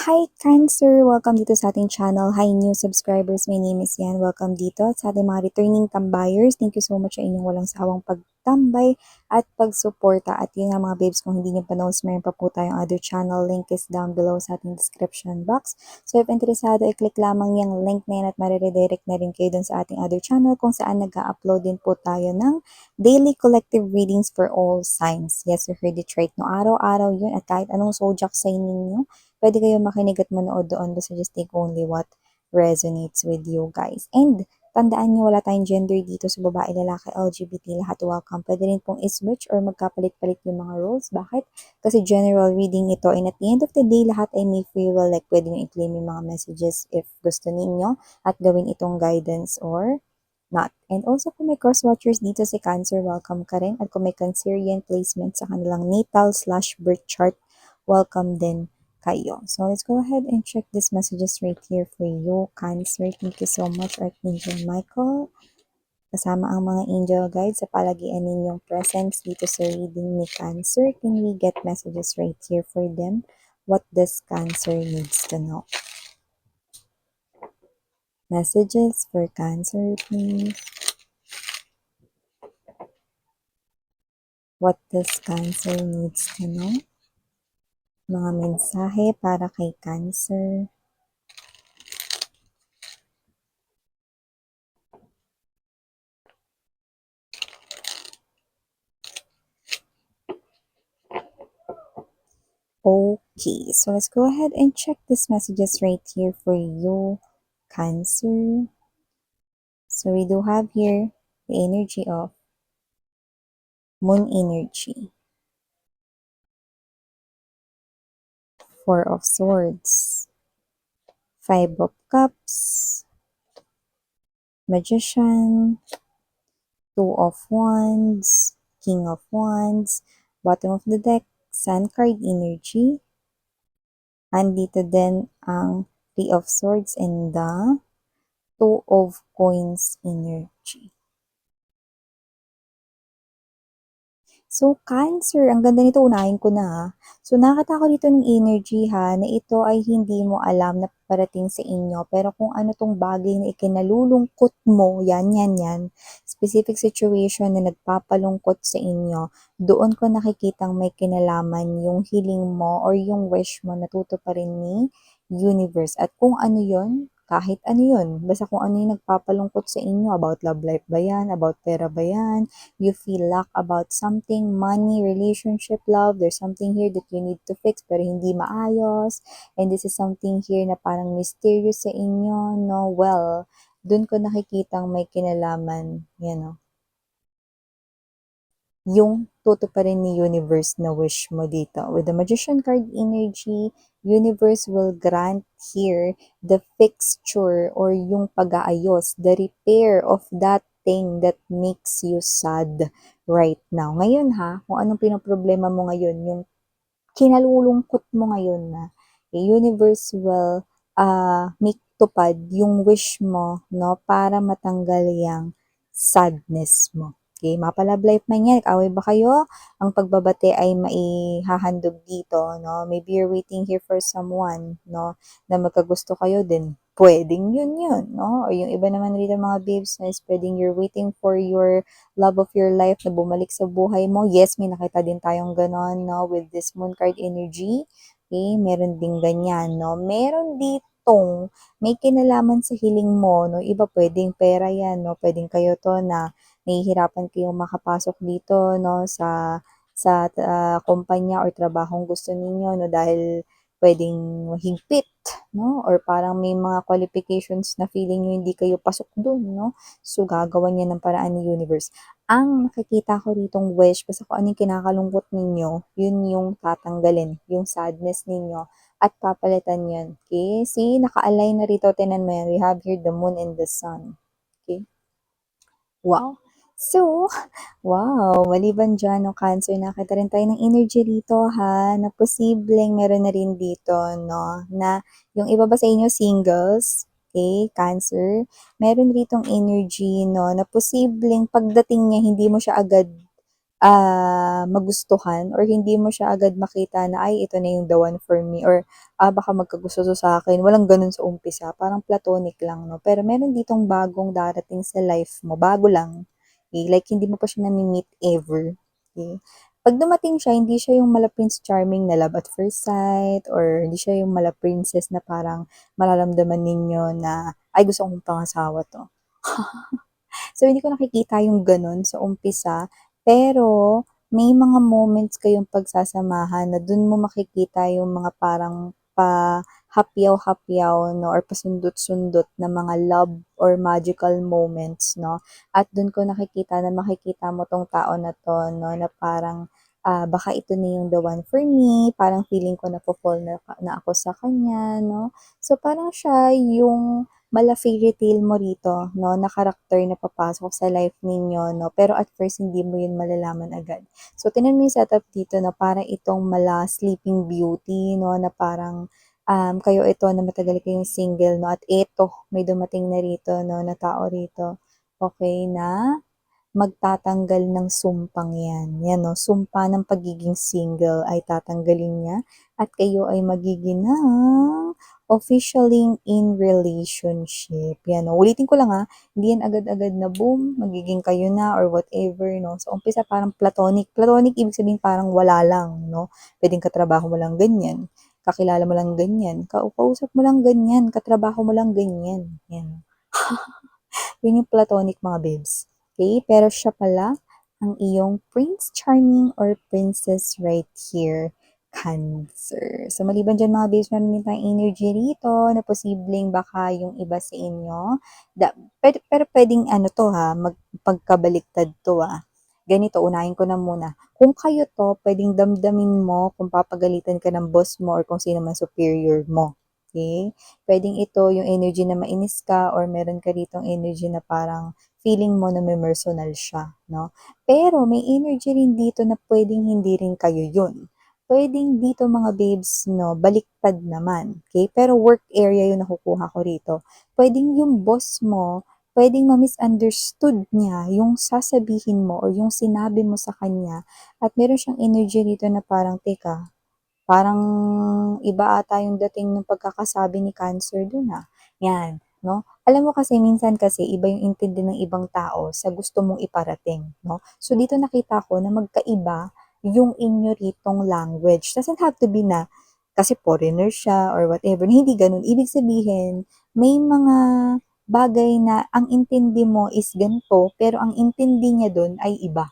Hi Cancer! Welcome dito sa ating channel. Hi new subscribers, my name is Yan. Welcome dito at sa ating mga returning tambayers. Thank you so much sa inyong walang sawang pagtambay at pagsuporta. At yun nga mga babes, kung hindi nyo pa knows, mayroon pa po tayong other channel. Link is down below sa ating description box. So if interesado, i-click lamang yung link na yan at mariredirect na rin kayo dun sa ating other channel kung saan nag-upload din po tayo ng daily collective readings for all signs. Yes, you heard it right, no? Araw-araw yun at kahit anong zodiac sign ninyo, pwede kayo makinig at manood doon. Basta just take only what resonates with you guys. And tandaan nyo, wala tayong gender dito sa babae, lalaki, LGBT, lahat welcome. Pwede rin pong i-switch or magkapalit-palit yung mga roles. Bakit? Kasi general reading ito. And at the end of the day, lahat ay may free will. Like, pwede nyo i-claim yung mga messages if gusto ninyo at gawin itong guidance or not. And also, kung may cross-watchers dito si Cancer, welcome ka rin. At kung may Cancerian placement sa kanilang natal/birth chart, welcome din kayo. So, let's go ahead and check these messages right here for you, Cancer. Thank you so much, Archangel Michael. Kasama ang mga angel guides sa palagian ninyong presence dito sa reading ni Cancer. Can we get messages right here for them? What does Cancer needs to know? Messages for Cancer, please. What does Cancer needs to know? Mga mensahe para kay Cancer. Okay, so let's go ahead and check these messages right here for you, Cancer. So we do have here the energy of Moon energy, Four of Swords, Five of Cups, Magician, Two of Wands, King of Wands, bottom of the deck, Sun card energy. Andito din ang Three of Swords and the Two of Coins energy. So, Cancer, ang ganda nito, unahin ko na. So, nakita ko dito ng energy ha, na ito ay hindi mo alam na parating sa inyo. Pero kung ano tong bagay na ikinalulungkot mo, yan. Specific situation na nagpapalungkot sa inyo, doon ko nakikitang may kinalaman yung healing mo or yung wish mo natuto pa rin ni universe. At kung ano yon, kahit ano yun, basta kung ano yung nagpapalungkot sa inyo, about love life ba yan, about pera ba yan, you feel lack about something, money, relationship, love, there's something here that you need to fix pero hindi maayos, and this is something here na parang mysterious sa inyo, no? Well, dun ko nakikitang may kinalaman, yung tutuparin ni universe na wish mo dito. With the Magician card energy, universe will grant here the fixture or yung pag-aayos, the repair of that thing that makes you sad right now. Ngayon ha, kung anong pinoproblema mo ngayon, yung kinalulungkot mo ngayon na, the universe will make tupad yung wish mo, no, para matanggal yung sadness mo. Okay, mapalab life man yan, away ba kayo? Ang pagbabate ay maihahandog dito, no? Maybe you're waiting here for someone, no, na magkagusto kayo din. Pwedeng yun, no? Or yung iba naman rito mga babes, na is pwedeng you're waiting for your love of your life na bumalik sa buhay mo. Yes, may nakita din tayong ganon, no? With this moon card energy, okay, meron din ganyan, no? Meron ditong may kinalaman sa healing mo, no? Iba pwedeng pera yan, no? Pwedeng kayo to na nahihirapan kayong makapasok dito, no? Sa kumpanya or trabahong gusto ninyo, no? Dahil pwedeng higpit, no? Or parang may mga qualifications na feeling nyo hindi kayo pasok dun, no? So, gagawan niya ng paraan ni universe. Ang nakikita ko ditong wish, basta kung anong kinakalungkot ninyo, yun yung tatanggalin, yung sadness ninyo, at papalitan yan. Okay? See, naka-align na rito, tinan mo yan. We have here the moon and the sun. Okay? Wow. So, wow, maliban dyan, no, Cancer, nakita rin tayo ng energy dito, ha, na posibleng meron na rin dito, no, na yung iba ba sa inyo singles, okay, Cancer, meron ritong energy, no, na posibleng pagdating niya, hindi mo siya agad magustuhan or hindi mo siya agad makita na, "Ay, ito na yung the one for me," or, "Baka magkagusto 'to sa'kin." Walang gano'n sa umpisa, parang platonic lang 'no. Pero meron ditong bagong darating sa life mo, bago lang, okey, like hindi mo pa siya nami-meet ever, okey. 'Pag dumating siya, hindi siya yung mala-Prince Charming na love at first sight or hindi siya yung mala-princess na parang mararamdaman ninyo na, "Ay, gusto kong pangasawa 'to." So, hindi ko nakikita yung gano'n sa umpisa, pero may mga moments kayong pagsasamahan na dun mo makikita yung mga parang hapyaw-hapyaw 'no or pasundot-sundot na mga love or magical moments 'no. At dun ko nakikita na makikita mo 'tong tao na 'to 'no, na parang, baka ito na yung the one for me, parang feeling ko nafo-fall na ako sa kanya 'no. So, parang siya yung mala-fairy tale mo rito 'no, na karakter na papasok sa life ninyo 'no, pero at first hindi mo yun malalaman agad. So, tingnan mo yung setup dito na parang itong Sleeping Beauty 'no, na parang, kayo ito na matagal kayong single 'no, at eto may dumating na rito 'no, na tao rito, okey, na magtatanggal ng sumpang 'yan. 'Yan 'no, sumpa ng pagiging single ay tatanggalin niya at kayo ay magiging ng officially in relationship. 'Yan 'no, ulitin ko lang, hindi 'yan agad-agad na boom, magiging kayo na or whatever 'no. Sa umpisa parang platonic. Platonic ibig sabihin parang wala lang 'no. Puwedeng katrabaho mo lang ganyan, kakilala mo lang ganyan, kausap mo lang ganyan, katrabaho mo lang ganyan, 'yan. Yun yung platonic mga babes. Okay? Pero siya pala ang iyong Prince Charming or Princess right here, Cancer. So, maliban dyan mga babes, meron din tayong energy rito na posibleng baka yung iba sa inyo, pero pwedeng ano to magpagkabaliktad to Ganito, unahin ko na muna. Kung kayo to, pwedeng damdamin mo kung papagalitan ka ng boss mo or kung sino man superior mo. Okay? Puwedeng ito yung energy na mainis ka or meron ka ditong energy na parang feeling mo na may personal siya, 'no? Pero may energy rin dito na puwedeng hindi rin kayo yun. Puwedeng dito mga babes 'no, baliktad naman, okay? Pero work area yung nakukuha ko rito. Puwedeng yung boss mo, puwedeng ma-misunderstood niya yung sasabihin mo or yung sinabi mo sa kanya at meron siyang energy dito na parang, "Teka, parang iba ata yung dating ng pagkakasabi ni Cancer dun, 'yan, 'no? Alam mo kasi minsan kasi iba yung intindi ng ibang tao sa gusto mong iparating, 'no? So, dito nakita ko na magkaiba yung inyo ritong language. Doesn't have to be na kasi foreigner siya or whatever, hindi gano'n. Ibig sabihin, may mga bagay na ang intindi mo is ganito, pero ang intindi niya dun ay iba.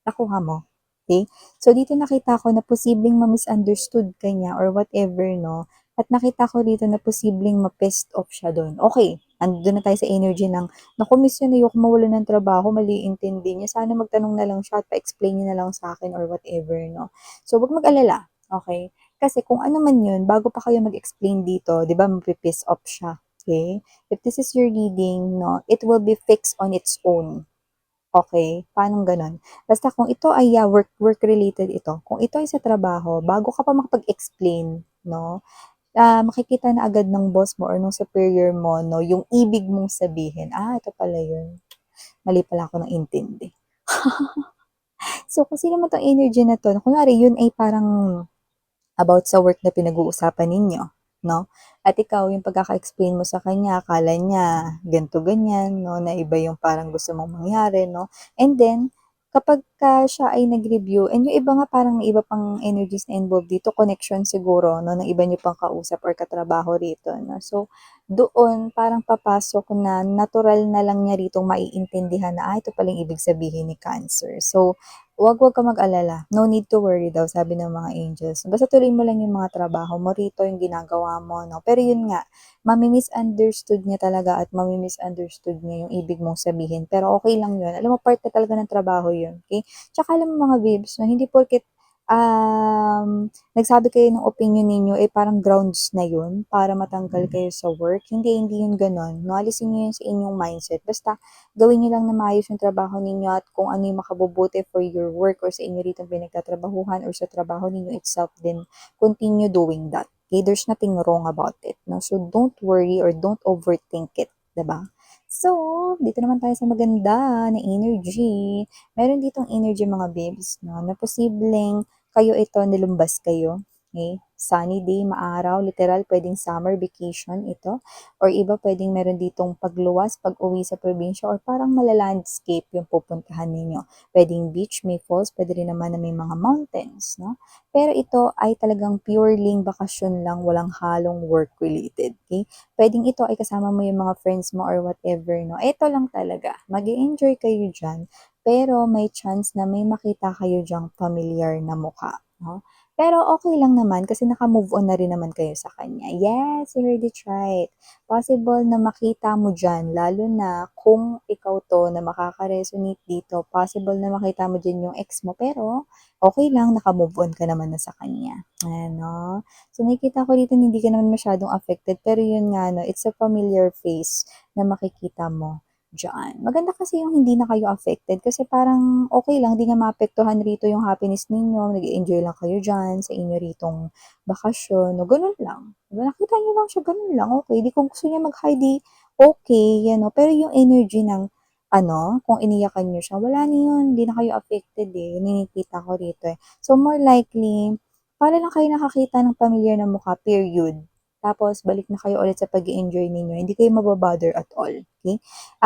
Nakuha mo? Okay. So, dito nakita ko na posibleng ma-misunderstood ka niya or whatever 'no, at nakita ko dito na posibleng ma-pissed off siya dun. Okey, andun na tayo sa energy ng, "Naku miss yun, ayoko mawalan ng trabaho, mali intindi niya. Sana magtanong na lang siya at pa-explain niya na lang sa'kin or whatever 'no." So, 'wag mag-alala, okey? Kasi kung ano man yun, bago pa kayo mag-explain dito, 'di ba mapi-piss off siya, okey? If this is your reading 'no, it will be fixed on its own. Okey, paanong gano'n? Basta kung ito ay, work related ito, kung ito ay sa trabaho, bago ka pa makapag-explain 'no, makikita na agad ng boss mo or nung superior mo 'no, yung ibig mong sabihin, ito pala yun, mali pala ako ng intindi. So, kung sino man 'tong energy na 'to, kunwari yun ay parang about sa work na pinag-uusapan ninyo, 'no? At ikaw yung pagkaka-explain mo sa kanya akala niya ganito ganyan 'no, na iba yung parang gusto mong mangyari 'no. And then kapagka siya ay nag-review and yung iba nga parang may iba pang energies na involved dito, connection siguro 'no, ng iba niyo pang kausap or katrabaho rito 'no. So, doon parang papasok na natural na lang niya ritong maiintindihan na, ito pala yung ibig sabihin ni Cancer. So, wag kang mag-alala, no need to worry daw sabi ng mga angels. Basta tuloy mo lang yung mga trabaho mo rito, yung ginagawa mo 'no. Pero yun nga, mami-misunderstood niya talaga at mami-misunderstood niya yung ibig mong sabihin, pero okey lang yun. Alam mo part na talaga ng trabaho yun, okey? Tsaka alam mo mga babes 'no, hindi porket, nagsabi kayo ng opinyon ninyo, eh, parang grounds na yun para matanggal kayo sa work. Hindi yun gano'n 'no, alisin niyo yun sa inyong mindset. Basta gawin niyo lang na maayos yung trabaho ninyo at kung ano yung makabubuti for your work or sa inyo ritong pinagtatrabahuhan or sa trabaho ninyo itself, then continue doing that. Okay? There's nothing wrong about it. No? So, don't worry or don't overthink it. 'Di ba? So, dito naman tayo sa maganda na energy. Meron ditong energy mga babes, no, na posibleng kayo ito nilumbas kayo. Okay? Sunny day, maaraw, literal, pwedeng summer vacation ito. Or iba pwedeng meron ditong pagluwas, pag-uwi sa probinsya, or parang malalandscape yung pupuntahan ninyo. Pwedeng beach, may falls, pwede rin naman na may mga mountains, no? Pero ito ay talagang purely bakasyon lang, walang halong work related. Okay? Pwedeng ito ay kasama mo yung mga friends mo or whatever, no? Ito lang talaga. Mag-enjoy kayo dyan. Pero may chance na may makita kayo dyang familiar na mukha, no? Pero okay lang naman kasi naka-move on na rin naman kayo sa kanya. Yes, you heard it right. Possible na makita mo dyan, lalo na kung ikaw to na makaka-resonate dito, possible na makita mo dyan yung ex mo, pero okay lang, naka-move on ka naman na sa kanya. Ano? So, nakikita ko dito hindi ka naman masyadong affected, pero yun nga, no, it's a familiar face na makikita mo diyan. Maganda kasi yung hindi na kayo affected kasi parang okay lang, hindi nga maapektuhan rito yung happiness ninyo, nag enjoy lang kayo diyan sa inyo ritong bakasyon, no, ganun lang. Diba, nakita niyo lang siya, ganun lang, okay. Di kung gusto niya mag-hide, di okay, yan, no. Pero yung energy ng ano, kung iniyakan niyo siya, wala na yun, hindi na kayo affected eh. Yun yung nakikita ko rito eh. So, more likely, para lang kayo nakakita ng pamilyar na mukha, period. Tapos, balik na kayo ulit sa pag enjoy ninyo. Hindi kayo mababother at all. Okay?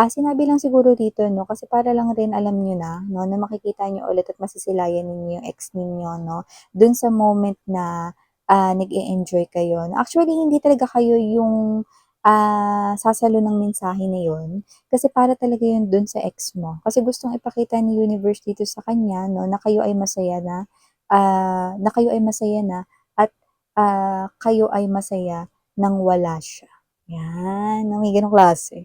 Sinabi lang siguro dito, no, kasi para lang rin alam nyo na, no, na makikita nyo ulit at masisilayan ninyo yung ex ninyo, no, dun sa moment na nag-e-enjoy kayo. No? Actually, hindi talaga kayo yung sasalo ng mensahe na yun. Kasi para talaga yun dun sa ex mo. Kasi gustong ipakita ni universe dito sa kanya, no, na kayo ay masaya na kayo ay masaya na at kayo ay masaya nang wala siya. Yan, may ganong klase.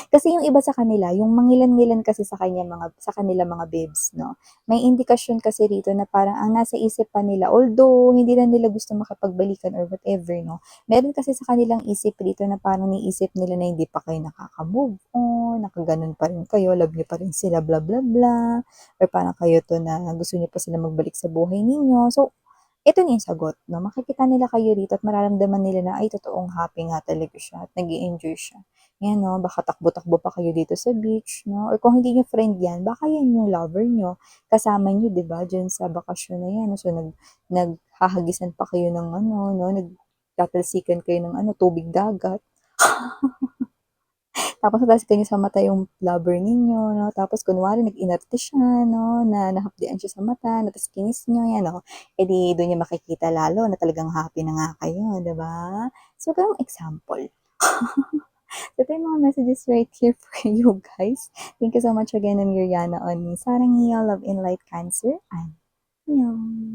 Kasi yung iba sa kanila, yung mangilan-ngilan kasi sa kanya sa kanila mga babes, no. May indikasyon kasi rito na parang ang nasa isip pa nila, although hindi na nila gusto makipagbalikan or whatever, no. Meron kasi sa kanilang isip rito na parang niisip nila na hindi pa kayo nakaka-move on, nakaganon pa rin kayo, love niyo pa rin sila, bla bla bla, or parang kayo to na gusto niyo pa sila magbalik sa buhay ninyo. So, ito na yung sagot, no? Makikita nila kayo rito at mararamdaman nila na, ay, totoong happy nga talaga siya at nag enjoy siya. Yan, no? Baka takbo-takbo pa kayo dito sa beach, no? Or kung hindi nyo friend yan, baka yan yung lover nyo. Kasama nyo, di ba? Diyan sa bakasyon na yan. So, naghahagisan pa kayo ng ano, no? Nagtatalsikan kayo ng ano, tubig dagat. Tapos natalsikan niyo sa mata yung lover ninyo, no? Tapos kunwari nag-inarte siya, no? Na nahapdian siya sa mata, nataskinis niyo, yan, no? E di doon niya makikita lalo na talagang happy na nga kayo, di ba? So, ganung example. So, ito yung mga messages right here for you guys. Thank you so much again, I'm Yuriana on Sarang Hiya, Love in Light Cancer. And, yun.